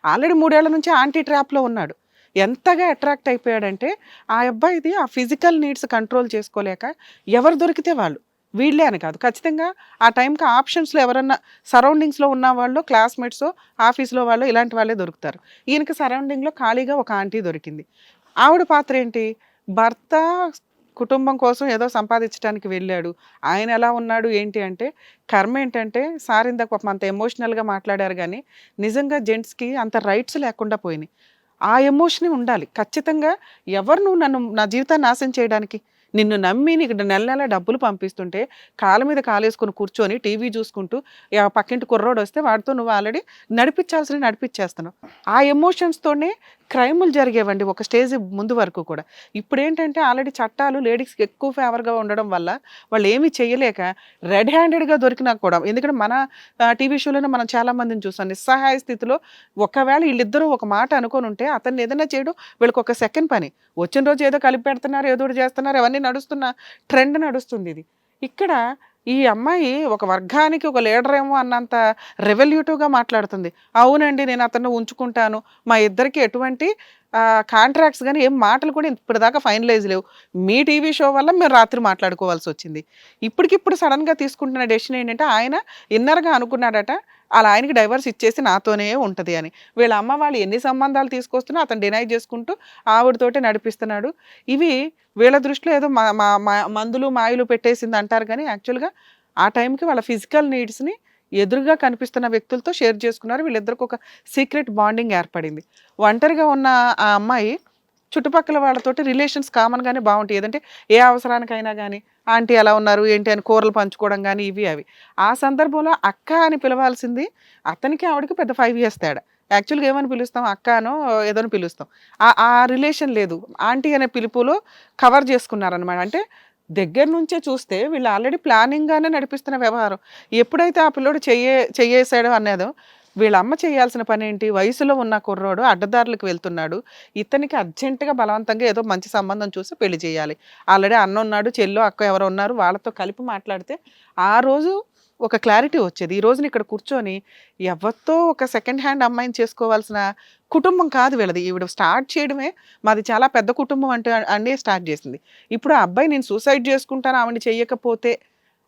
Already 3 ఏళ్ల నుంచి aunty ట్రాప్‌లో ఉన్నాడు. ఎంతగా అట్రాక్ట్ అయిపోయాడంటే, ఆ అబ్బాయిది ఆ ఫిజికల్ నీడ్స్ కంట్రోల్ చేసుకోలేక ఎవరు దొరికితే వాళ్ళు. వీళ్ళే అని కాదు. ఖచ్చితంగా ఆ టైంకి ఆప్షన్స్‌లో ఎవరన్నా సరౌండింగ్స్‌లో ఉన్నవాళ్ళో, క్లాస్‌మేట్సో, ఆఫీస్‌లో వాళ్ళో ఇలాంటి వాళ్ళే దొరుకుతారు. ఈయనకి సరౌండింగ్‌లో ఖాళీగా ఒక ఆంటీ దొరికింది. ఆవిడ పాత్ర ఏంటి? భర్త కుటుంబం కోసం ఏదో సంపాదించడానికి వెళ్ళాడు. ఆయన ఎలా ఉన్నాడు ఏంటి అంటే, కర్మ ఏంటంటే సార్ ఇందాక పాపం అంత ఎమోషనల్‌గా మాట్లాడారు గానీ, నిజంగా జెంట్స్‌కి అంత రైట్స్ లేకుండా పోయినాయి. ఆ ఎమోషనే ఉండాలి. ఖచ్చితంగా ఎవరు నువ్వు నన్ను నా జీవితాన్ని నాశనం చేయడానికి? నిన్ను నమ్మి నీకు నెల నెల డబ్బులు పంపిస్తుంటే, కాళ్ళ మీద కాలేసుకొని కూర్చొని టీవీ చూసుకుంటూ, పక్కింటి కుర్రోడొస్తే వాడితో నువ్వు ఆల్రెడీ నడిపించాల్సినవి నడిపించేస్తున్నావు. ఆ ఎమోషన్స్‌తోనే క్రైములు జరిగేవండి ఒక స్టేజ్ ముందు వరకు కూడా. ఇప్పుడేంటంటే ఆల్రెడీ చట్టాలు లేడీస్‌కి ఎక్కువ ఫేవర్‌గా ఉండడం వల్ల, వాళ్ళేమీ చేయలేక రెడ్ హ్యాండెడ్‌గా దొరికినా కూడా ఎందుకంటే మన టీవీ షోలోనే మనం చాలా మందిని చూసాం. నిస్సహాయ స్థితిలో ఒకవేళ ఈళ్ళిద్దరూ ఒక మాట అనుకోనుంటే అతన్ని ఏదైనా చేయడం వీళ్ళకొక సెకండ్ పని. వచ్చిన రోజు ఏదో కలిపి పెడుతున్నారు, ఏదో ఒకటి చేస్తున్నారు, అవన్నీ నడుస్తున్న ట్రెండ్ నడుస్తుంది ఇది. ఇక్కడ ఈ అమ్మాయి ఒక వర్గానికి ఒక లీడర్ ఏమో అన్నంత రెవల్యూటివ్‌గా మాట్లాడుతుంది. అవునండి నేను అతన్ని ఉంచుకుంటాను. మా ఇద్దరికి ఎటువంటి కాంట్రాక్ట్స్ గాని ఏం మాటలు కూడా ఇప్పటిదాకా ఫైనలైజ్ లేవు. మీ టీవీ షో వల్ల మేము రాత్రి మాట్లాడుకోవాల్సొచ్చింది. ఇప్పటికిప్పుడు సడెన్‌గా తీసుకుంటున్న డెసిషన్ ఏంటంటే ఆయన ఇన్నర్‌గా అనుకున్నాడట. ఆళ్ళ ఆయనకి డైవర్స్ ఇచ్చేసి నాతోనే ఉంటది అని. వీళ్ళ అమ్మ వాళ్ళు ఎన్ని సంబంధాలు తీసుకొస్తున్నా అతను డినై చేసుకుంటూ ఆవిడతోటే నడిపిస్తున్నాడు. ఇవి వీళ్ళ దృష్టిలో ఏదో మ మ మ మందులు, మాయలు పెట్టేసింది అంటారు కానీ యాక్చువల్‌గా ఆ టైంకి వాళ్ళ ఫిజికల్ నీడ్స్‌ని ఎదురుగా కనిపిస్తున్న వ్యక్తులతో షేర్ చేసుకున్నారు. వీళ్ళిద్దరికి ఒక సీక్రెట్ బాండింగ్ ఏర్పడింది. ఒంటరిగా ఉన్న ఆ అమ్మాయి చుట్టుపక్కల వాళ్ళతోటి రిలేషన్స్ కామన్‌గానే బావుంటాయి. ఏదంటే ఏ అవసరానికైనా గానీ, ఆంటీ ఎలా ఉన్నారు? ఏంటి? అని కూరలు పంచుకోవడం గానీ, ఇవి అవి. ఆ సందర్భంలో అక్క అని పిలవాల్సింది అతనికి ఆవిడకి పెద్ద 5 ఇయర్స్ తేడా. యాక్చువల్‌గా ఏమని పిలుస్తాం? అక్కానో ఏదోని పిలుస్తాం. ఆ రిలేషన్ లేదు. ఆంటీ అనే పిలుపులో కవర్ చేసుకున్నారనమాట. అంటే దగ్గర నుంచే చూస్తే వీళ్ళు ఆల్రెడీ ప్లానింగ్‌గానే నడిపిస్తున్న వ్యవహారం. ఎప్పుడైతే ఆ పిల్లోడు చెయ్యేసాడో అనేదో వీళ్ళ అమ్మ చేయాల్సిన పనేంటి? వయసులో ఉన్న కుర్రోడు అడ్డదారులకు వెళ్తున్నాడు. ఇతనికి అర్జెంట్‌గా బలవంతంగా ఏదో మంచి సంబంధం చూసి పెళ్లి చేయాలి. ఆల్రెడీ అన్నున్నాడు, చెల్లో, అక్కో ఎవరో ఉన్నారు. వాళ్ళతో కలిపి మాట్లాడితే ఆ రోజు ఒక క్లారిటీ వచ్చేది. ఈ రోజున ఇక్కడ కూర్చొని ఎవరితో ఒక సెకండ్ హ్యాండ్ అమ్మాయిని చేసుకోవాల్సిన కుటుంబం కాదు వీళ్ళది. ఈవిడ స్టార్ట్ చేయడమే మాది చాలా పెద్ద కుటుంబం అంటే అనే స్టార్ట్ చేసింది. ఇప్పుడు ఆ అబ్బాయి నేను సూసైడ్ చేసుకుంటాను ఆవిడని చెయ్యకపోతే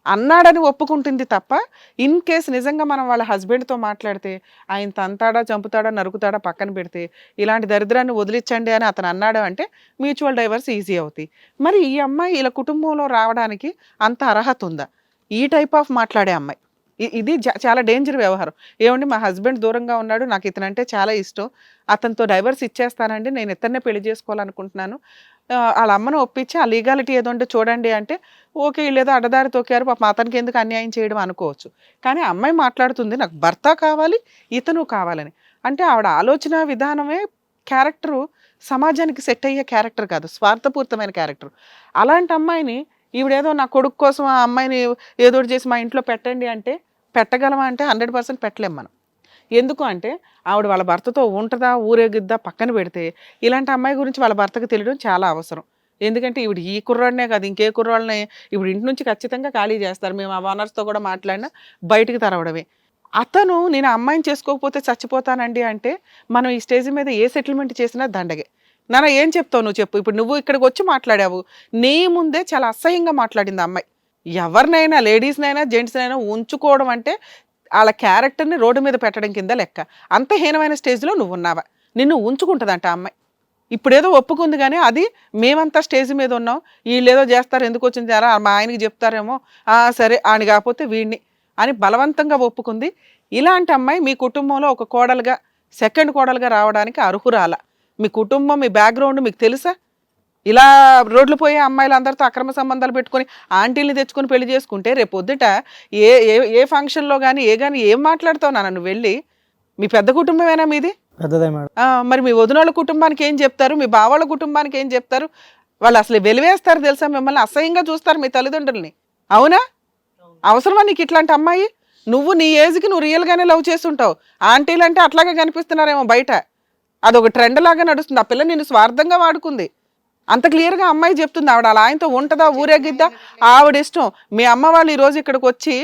అన్నాడని ఒప్పుకుంటుంది తప్ప, ఇన్ కేస్ నిజంగా మనం వాళ్ళ హస్బెండ్‌తో మాట్లాడితే, ఆయన తంతాడా, చంపుతాడా, నరుకుతాడా పక్కన పెడితే, ఇలాంటి దరిద్రాన్ని వదిలించండి అని అతను అన్నాడు అంటే, మ్యూచువల్ డైవర్స్ ఈజీ అవుతాయి. మరి ఈ అమ్మాయి ఇలా కుటుంబంలో రావడానికి అంత అర్హత ఉందా? ఈ టైప్ ఆఫ్ మాట్లాడే అమ్మాయి. ఇది చాలా డేంజర్ వ్యవహారం. ఏవండీ మా హస్బెండ్ దూరంగా ఉన్నాడు. నాకు ఇతనంటే చాలా ఇష్టం. అతనితో డైవర్స్ ఇచ్చేస్తానండి. నేను ఇతన్నే పెళ్లి చేసుకోవాలనుకుంటున్నాను. ఆళ్ళ అమ్మను ఒప్పించి ఆ లీగాలిటీ ఏదో ఉంటే చూడండి అంటే, ఓకే. ఈళ్ళేదో అడ్డదారి తొక్కారు. పాపం అతనికెందుకు అన్యాయం చేయడం అనుకోవచ్చు. కానీ ఆ అమ్మాయి మాట్లాడుతుంది నాకు భర్త కావాలి, ఇతను కావాలని. అంటే ఆవిడ ఆలోచన విధానమే క్యారెక్టరు సమాజానికి సెట్ అయ్యే క్యారెక్టర్ కాదు. స్వార్థపూరితమైన క్యారెక్టర్. అలాంటి అమ్మాయిని ఈవిడేదో నా కొడుకు కోసం ఆ అమ్మాయిని ఏదోకటి చేసి మా ఇంట్లో పెట్టండి అంటే, పెట్టగలమా అంటే 100% పెట్టలేం మనం. ఎందుకు అంటే ఆవిడ వాళ్ళ భర్తతో ఉంటదా, ఊరేగిద్దా పక్కన పెడితే, ఇలాంటి అమ్మాయి గురించి వాళ్ళ భర్తకు తెలియడం చాలా అవసరం. ఎందుకంటే ఈవిడ ఈ కుర్రాడినే కాదు ఇంకే కుర్రాళ్ళని ఇప్పుడు ఇంటి నుంచి ఖచ్చితంగా ఖాళీ చేస్తారు. మేము ఆ ఓనర్స్‌తో కూడా మాట్లాడినా బయటికి తరవడమే. అతను నేను ఆ అమ్మాయిని చేసుకోకపోతే చచ్చిపోతానండి అంటే, మనం ఈ స్టేజ్ మీద ఏ సెటిల్మెంట్ చేసినా దండగే. నాన్న ఏం చెప్తావు నువ్వు చెప్పు. ఇప్పుడు నువ్వు ఇక్కడికొచ్చి మాట్లాడావు. నీ ముందే చాలా అసహ్యంగా మాట్లాడింది ఆ అమ్మాయి. ఎవరినైనా లేడీస్‌నైనా, జెంట్స్‌నైనా ఉంచుకోవడం అంటే ఆళ్ళ క్యారెక్టర్‌ని రోడ్డు మీద పెట్టడం కింద లెక్క. అంత హీనమైన స్టేజ్‌లో నువ్వున్నావా? నిన్ను ఉంచుకుంటదంట ఆ అమ్మాయి. ఇప్పుడేదో ఒప్పుకుంది గానీ, అది మేమంతా స్టేజ్ మీద ఉన్నాం. ఈళ్ళేదో జేస్తారు ఎందుకొచ్చింది జరా మా ఆయనకి జెప్తారేమో, సరే ఆడిని గాకపోతే వీడిని అని బలవంతంగా ఒప్పుకుంది. ఇలాంటి అమ్మాయి మీ కుటుంబంలో ఒక కోడలుగా, సెకండ్ కోడలుగా రావడానికి అర్హురాల. మీ కుటుంబం, మీ బ్యాక్‌గ్రౌండ్ మీకు తెలుసా? ఇలా రోడ్లు పోయే అమ్మాయిలందరితో అక్రమ సంబంధాలు పెట్టుకొని, ఆంటీలని తెచ్చుకొని పెళ్లి చేసుకుంటే రేపొద్దుట ఏ ఏ ఏ ఫంక్షన్‌లో గాని, ఏం మాట్లాడతావు నాన్న నువ్వెళ్ళి? మీ పెద్ద కుటుంబమేనా మీది? పెద్దదే మేడం. మరి మీ వదినోళ్ళ కుటుంబానికి ఏం చెప్తారు? మీ బావోళ్ళ కుటుంబానికి ఏం చెప్తారు? వాళ్ళు అసలు వెలివేస్తారు తెలుసా మిమ్మల్ని? అసహ్యంగా చూస్తారు మీ తల్లిదండ్రులని. అవునా? అవసరమా నీకు ఇట్లాంటి అమ్మాయి? నువ్వు నీ ఏజ్‌కి నువ్వు రియల్‌గానే లవ్ చేసుంటావు. ఆంటీలంటే అట్లాగే కనిపిస్తున్నారేమో బయట. అదొక ట్రెండ్ లాగా నడుస్తుంది. ఆ పిల్ల నిన్ను స్వార్థంగా వాడుకుంది. అంత క్లియర్‌గా అమ్మాయి చెప్తుంది. ఆవిడ ఆళ్ళ ఆయనతో ఉంటదా, ఊరేగిద్దా ఆవిడిష్టం. మీ అమ్మ వాళ్ళు ఈరోజు ఇక్కడికొచ్చి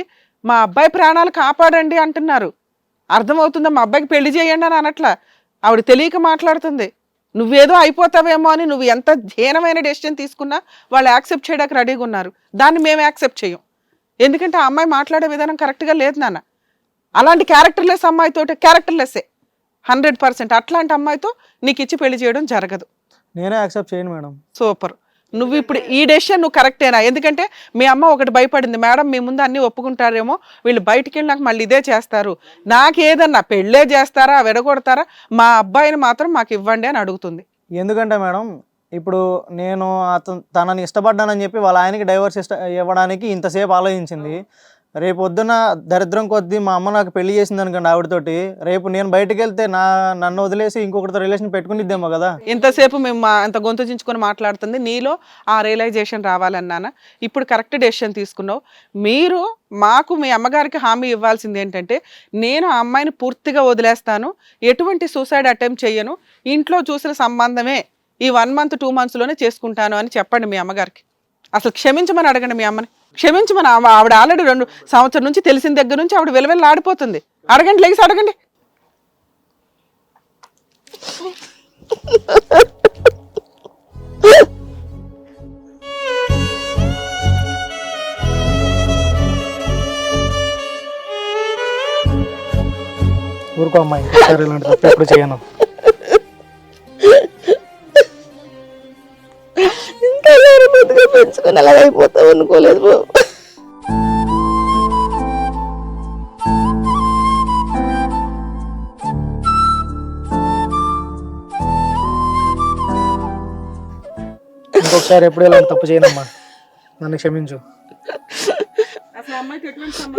మా అబ్బాయి ప్రాణాలు కాపాడండి అంటున్నారు. అర్థమవుతుందా? మా అబ్బాయికి పెళ్లి చేయండి అని అనట్లా. ఆవిడ తెలియక మాట్లాడుతుంది. నువ్వేదో అయిపోతావేమో అని నువ్వు ఎంత హీనమైన డెసిషన్ తీసుకున్నా వాళ్ళు యాక్సెప్ట్ చేయడానికి రెడీగా ఉన్నారు. దాన్ని మేము యాక్సెప్ట్ చేయం. ఎందుకంటే ఆ అమ్మాయి మాట్లాడే విధానం కరెక్ట్గా లేదు నాన్న. అలాంటి క్యారెక్టర్లెస్ అమ్మాయితో క్యారెక్టర్లెస్సే 100%. అట్లాంటి అమ్మాయితో నీకు ఇచ్చి పెళ్లి చేయడం జరగదు. నేనే యాక్సెప్ట్ చేయను మేడం. సూపర్. నువ్వు ఇప్పుడు ఈ డెసిషన్ నువ్వు కరెక్టేనా? ఎందుకంటే మీ అమ్మ ఒకటి భయపడింది, మేడం మీ ముందు అన్నీ ఒప్పుకుంటారేమో, వీళ్ళు బయటికి వెళ్ళి నాకు మళ్ళీ ఇదే చేస్తారు, నాకేదన్నా పెళ్ళే చేస్తారా విడగొడతారా, మా అబ్బాయిని మాత్రం మాకు ఇవ్వండి అని అడుగుతుంది. ఎందుకంటే మేడం ఇప్పుడు నేను తనని ఇష్టపడ్డానని చెప్పి వాళ్ళ ఆయనకి డైవర్స్ ఇవ్వడానికి ఇంతసేపు ఆలోచించింది. రేపు పొద్దున దరిద్రం కొద్దీ మా అమ్మ నాకు పెళ్లి చేసింది అనుకోండి ఆవిడతోటి, రేపు నేను బయటకు వెళ్తే నన్ను వదిలేసి ఇంకొకరితో రిలేషన్ పెట్టుకునిద్దేమో కదా. ఇంతసేపు మేము అంత గొంతు చించుకొని మాట్లాడుతుంది, నీలో ఆ రియలైజేషన్ రావాలన్నానా? ఇప్పుడు కరెక్ట్ డెసిషన్ తీసుకున్నావు. మీరు మాకు మీ అమ్మగారికి హామీ ఇవ్వాల్సింది ఏంటంటే, నేను ఆ అమ్మాయిని పూర్తిగా వదిలేస్తాను, ఎటువంటి సూసైడ్ అటెంప్ట్ చెయ్యను, ఇంట్లో చూసిన సంబంధమే ఈ 1 month 2 monthsలోనే చేసుకుంటాను అని చెప్పండి మీ అమ్మగారికి. అసలు క్షమించమని అడగండి మీ అమ్మని, క్షమించమని. ఆవిడ ఆల్రెడీ 2 సంవత్సరం నుంచి తెలిసిన దగ్గర నుంచి ఆవిడ వెలవెల్లా ఆడిపోతుంది. అడగండి, లేచి అడగండి. ఊరుకో అమ్మాయి, ఇలాంటి తప్పు ఎప్పుడు చేయను. ఇంకా పెంచుకొని అలా అయిపోతావు అనుకోలేదు బాబు. ఇంకొకసారి ఎప్పుడు ఇలాంటి తప్పు చేయనమ్మా, నన్ను క్షమించు.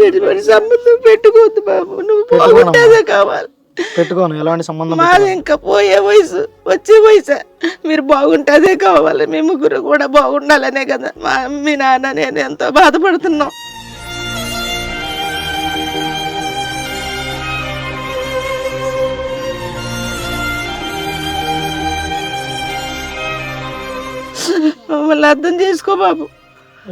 ఎటువంటి సంబంధం పెట్టుకోవద్దు బాబు, నువ్వు బాగుంటేదే కావాలి. పెట్టుకోను, ఎలాంటి సంబంధం. మాది ఇంకా పోయే వయసు, వచ్చే వయసు. మీరు బాగుంటేదే కావాలి, మీ ముగ్గురు కూడా బాగుండాలనే కదా మా మీ నాన్న నేను ఎంతో బాధపడుతున్నాం. మమ్మల్ని అర్థం చేసుకో బాబు.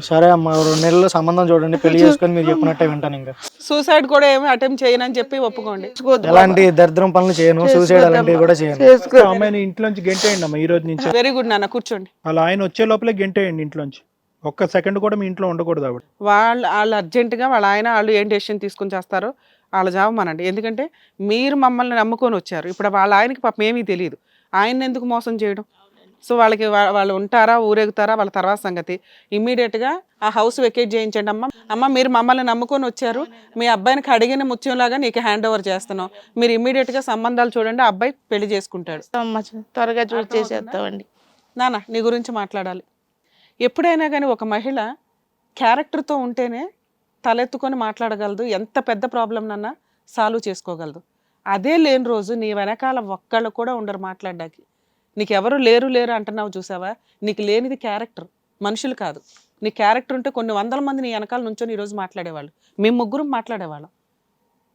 సరే అమ్మా, 2 నెలల్లో సంబంధం చూడండి, పెళ్లి చేసుకొని మీరు చెప్పినట్టే వింటాను. ఇంకా సూసైడ్ కూడా ఏమి అటెంప్ట్ చేయనని చెప్పి ఒప్పుకోండి. ఎలాంటి దరిద్రం పనులు చేయను, సూసైడ్ అలాంటివి కూడా చేయను. అమ్మాయిని ఇంట్లోంచి గెంటేయండి అమ్మా ఈ రోజు నుంచి. వెరీ గుడ్ నాన్న, కూర్చోండి. అలా ఆయన వచ్చే లోపలే గెంటేయండి ఇంట్లోంచి. ఒక్క సెకండ్ కూడా మీ ఇంట్లో ఉండకూడదు ఆవిడ. వాళ్ళు అర్జెంటుగా వాళ్ళ ఆయన వాళ్ళు ఏం డెసిషన్ తీసుకుని చేస్తారో వాళ్ళ జాబమనండి. ఎందుకంటే మీరు మమ్మల్ని నమ్ముకొని వచ్చారు. ఇప్పుడు వాళ్ళ ఆయనకి పాపం ఏమీ తెలియదు, ఆయన్ని ఎందుకు మోసం చేయడం? సో వాళ్ళకి వాళ్ళు ఉంటారా ఊరేగుతారా వాళ్ళ తర్వాత సంగతి. ఇమ్మీడియట్గా ఆ హౌస్ వెకేట్ చేయించండి. అమ్మ మీరు మమ్మల్ని నమ్ముకొని వచ్చారు, మీ అబ్బాయిని కడిగిన ముత్యంలాగా నీకు హ్యాండ్ ఓవర్ చేస్తున్నాం, మీరు ఇమ్మీడియట్గా సంబంధాలు చూడండి, ఆ అబ్బాయి పెళ్లి చేసుకుంటాడు. త్వరగా చూసి చేసేస్తామండి. నాన్న నీ గురించి మాట్లాడాలి. ఎప్పుడైనా కానీ ఒక మహిళ క్యారెక్టర్తో ఉంటేనే తలెత్తుకొని మాట్లాడగలదు, ఎంత పెద్ద ప్రాబ్లం నన్నా సాల్వ్ చేసుకోగలదు. అదే లేని రోజు నీ వెనకాల ఒక్కళ్ళు కూడా ఉండరు మాట్లాడడానికి. నీకు ఎవరు లేరు అంటున్నావు చూసావా, నీకు లేనిది క్యారెక్టర్, మనుషులు కాదు. నీ క్యారెక్టర్ ఉంటే కొన్ని 100 మంది నీ వెనకాల నుంచొని ఈరోజు మాట్లాడేవాళ్ళు. మేము ముగ్గురం మాట్లాడేవాళ్ళం.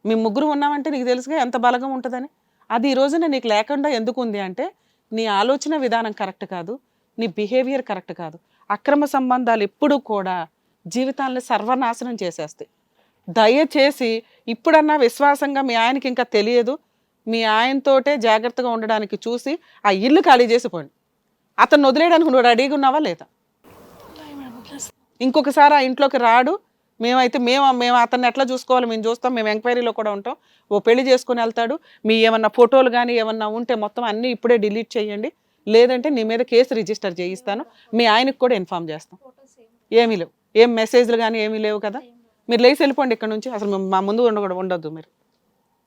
మేము ముగ్గురు ఉన్నామంటే నీకు తెలుసుగా ఎంత బలగం ఉంటుందని. అది ఈ రోజున నీకు లేకుండా ఎందుకు ఉంది అంటే, నీ ఆలోచన విధానం కరెక్ట్ కాదు, నీ బిహేవియర్ కరెక్ట్ కాదు. అక్రమ సంబంధాలు ఎప్పుడూ కూడా జీవితాన్ని సర్వనాశనం చేసేస్తాయి. దయచేసి ఇప్పుడన్నా విశ్వాసంగా, మీ ఆయనకి ఇంకా తెలియదు, మీ ఆయనతోటే జాగ్రత్తగా ఉండడానికి చూసి ఆ ఇల్లు ఖాళీ చేసిపోండి. అతను వదిలేయడానికి నువ్వు రెడీగా ఉన్నావా లేదా? ఇంకొకసారి ఆ ఇంట్లోకి రాడు. మేము అతన్ని ఎట్లా చూసుకోవాలి మేము చూస్తాం, మేము ఎంక్వైరీలో కూడా ఉంటాం. ఓ పెళ్లి చేసుకుని వెళ్తాడు. మీ ఏమన్నా ఫోటోలు కానీ ఏమన్నా ఉంటే మొత్తం అన్నీ ఇప్పుడే డిలీట్ చేయండి, లేదంటే నీ మీద కేసు రిజిస్టర్ చేయిస్తాను. మీ ఆయనకు కూడా ఇన్ఫామ్ చేస్తాం. ఏమీ లేవు, ఏం మెసేజ్లు కానీ ఏమీ లేవు కదా. మీరు లేచి వెళ్ళిపోండి ఇక్కడ నుంచి, అసలు మా ముందు ఉండొద్దు. మీరు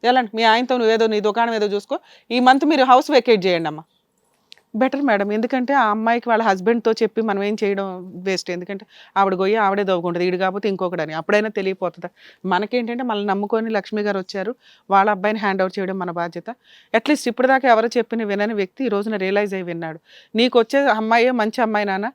వెళ్ళండి, మీ ఆయనతో నువ్వేదో నీ దుకాణం ఏదో చూసుకో. ఈ మంత్ మీరు హౌస్ వెకేట్ చేయండి అమ్మా. బెటర్ మేడం, ఎందుకంటే ఆ అమ్మాయికి వాళ్ళ హస్బెండ్తో చెప్పి మనం ఏం చేయడం వేస్ట్. ఎందుకంటే ఆవిడ గొయ్యి ఆవిడే దవ్వుకుంటుంది, ఈడు కాకపోతే ఇంకొకడని అప్పుడైనా తెలియపోతుందా. మనకేంటంటే మనల్ని నమ్ముకొని లక్ష్మి గారు వచ్చారు, వాళ్ళ అబ్బాయిని హ్యాండ్ ఓవర్ చేయడం మన బాధ్యత. అట్లీస్ట్ ఇప్పటిదాకా ఎవరు చెప్పిన వినని వ్యక్తి ఈ రోజున రియలైజ్ అయ్యి విన్నాడు. నీకు వచ్చే అమ్మాయే మంచి అమ్మాయి నాన్న,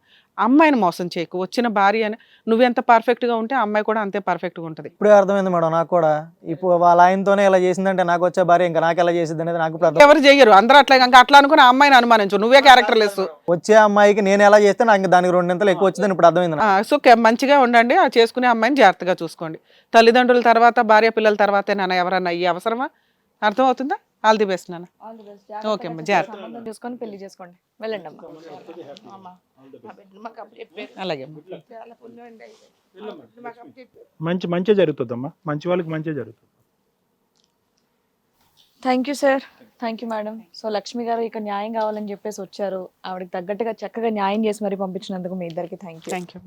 అమ్మాయిని మోసం చేయకు. వచ్చిన భార్య అని నువ్వెంత పర్ఫెక్ట్గా ఉంటే ఆ అమ్మాయి కూడా అంతే పర్ఫెక్ట్గా ఉంటుంది. ఇప్పుడే అర్థమైంది మేడం నాకు కూడా. ఇప్పుడు వాళ్ళ ఆయనతోనే ఇలా చేసిందంటే నాకు వచ్చే భార్య ఇంకా నాకు ఎలా చేసింది అనేది నాకు ఎవరు చేయరు, అందరూ అట్లా అనుకుని ఆ అమ్మాయిని అనుమానించు, నువ్వే క్యారెక్టర్ లెస్. వచ్చే అమ్మాయికి నేను ఎలా చేస్తే నాకు దానికి 2 నింతలు ఎక్కువ వచ్చిందని ఇప్పుడు అర్థమైంది. సో మంచిగా ఉండండి, ఆ చేసుకునే అమ్మాయిని జాగ్రత్తగా చూసుకోండి. తల్లిదండ్రుల తర్వాత భార్య పిల్లల తర్వాతే నాన్న ఎవరన్నా ఈ అవసరమా? అర్థమవుతుందా? ఆల్ ది బెస్ట్ నాన్న. ఓకే అమ్మా, జాగ్రత్త. సంబంధం చూసుకొని పెళ్లి చేసుకోండి, వెళ్ళండి అమ్మా. అలాగే అమ్మా. మంచి జరుగుతుందమ్మా, మంచి వాళ్ళకి మంచి జరుగుతుంది. Thank you sir, thank you madam. So Lakshmi గారు ఇక్కడ న్యాయం కావాలని చెప్పేసి వచ్చారు, ఆవిడకి తగ్గట్టుగా చక్కగా న్యాయం చేసి మరి పంపించినందుకు మీ ఇద్దరికి thank you. Thank you.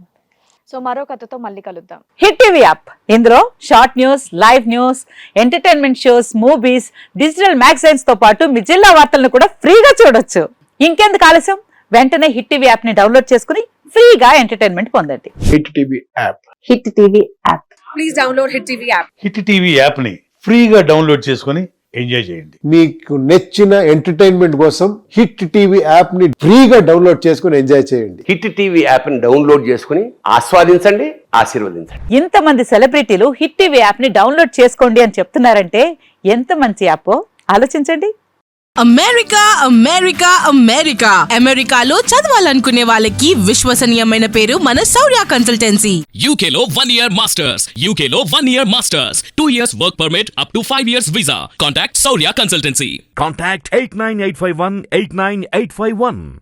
So మరో కథతో మళ్ళీ కలుద్దాం. హిట్ టీవీ యాప్ ఇందులో short news, live news, entertainment shows, movies, digital magazines తో పాటు మీ జిల్లా వార్తలను కూడా ఫ్రీగా చూడొచ్చు. ఇంకెందుకు ఆలస్యం, వెంటనే హిట్ టీవీ యాప్ ని డౌన్లోడ్ చేసుకుని ఫ్రీగా ఎంటర్టైన్మెంట్ పొందండి. Hit TV app. Hit TV app. Please download hit TV app. Hit TV యాప్ని ఫ్రీగా డౌన్లోడ్ చేసుకొని ఎంజాయ్ చేయండి. మీకు నచ్చిన ఎంటర్టైన్మెంట్ కోసం హిట్ టీవీ యాప్ ని ఫ్రీగా డౌన్లోడ్ చేసుకుని ఎంజాయ్ చేయండి. హిట్ టీవీ యాప్ ని డౌన్లోడ్ చేసుకుని ఆస్వాదించండి, ఆశీర్వదించండి. ఇంతమంది సెలబ్రిటీలు హిట్ టీవీ యాప్ ని డౌన్లోడ్ చేసుకోండి అని చెప్తున్నారంటే ఎంత మంచి యాప్ ఆలోచించండి. అమెరికా అమెరికా అమెరికా అమెరికాలో చదవాలనుకునే వాళ్ళకి విశ్వసనీయమైన పేరు మన శౌర్య కన్సల్టెన్సీ. UK లో 1 year masters, UK లో 1 year masters, 2 years work permit up to 5 years visa. Contact Saurya Consultancy. Contact 89851 89851.